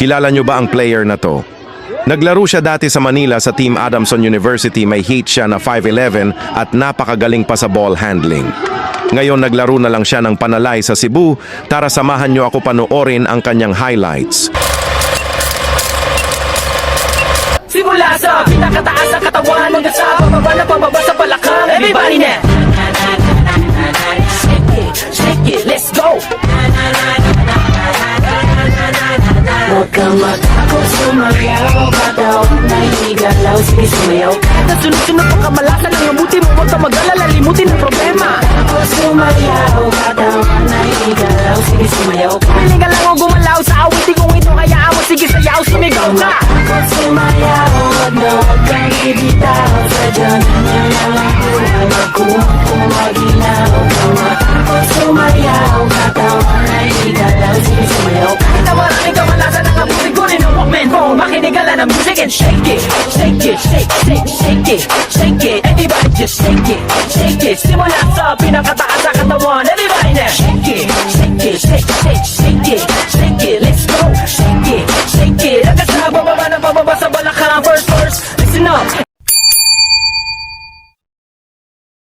Kilala nyo ba ang player na to? Naglaro siya dati sa Manila sa Team Adamson University, may height siya na 5'11 at napakagaling pa sa ball handling. Ngayon naglaro na lang siya ng Panalay sa Cebu. Tara samahan nyo ako panoorin ang kanyang highlights. Simula sa pinakataas ng katawan hanggang sa pababa sa palakang. Everybody now! Shake it, let's go! Huwag kang matakot, sumayaw. Katawan na hinigalaw, sige sumayaw. Kahit sunod-sunod ang kamalasan ng mabuti mo, huwag kang mag-alala, limutin ang problema. Huwag sumayaw, katawan na hinigalaw, sige sumayaw. Piling ka lang o gumalaw sa awitin kong ito, kaya mo sige sayaw, sumigaw ka. Huwag sumayaw, huwag na huwag kang ibitaw. Sadyanan niya lang ang buhay, magkumang maginaw. Huwag kang matakot, sumayaw, katawan na hinigalaw, sige sumayaw. Kahit na maraming kamalasan ng mabuti ko rin ang Walkman phone, makinig ka lang ng music and shake it. Shake it, shake, shake, shake it. Shake it, everybody just shake it. Shake it, simula sa pinakataas sa katawan. Everybody now. Shake it, shake it, shake, shake, shake.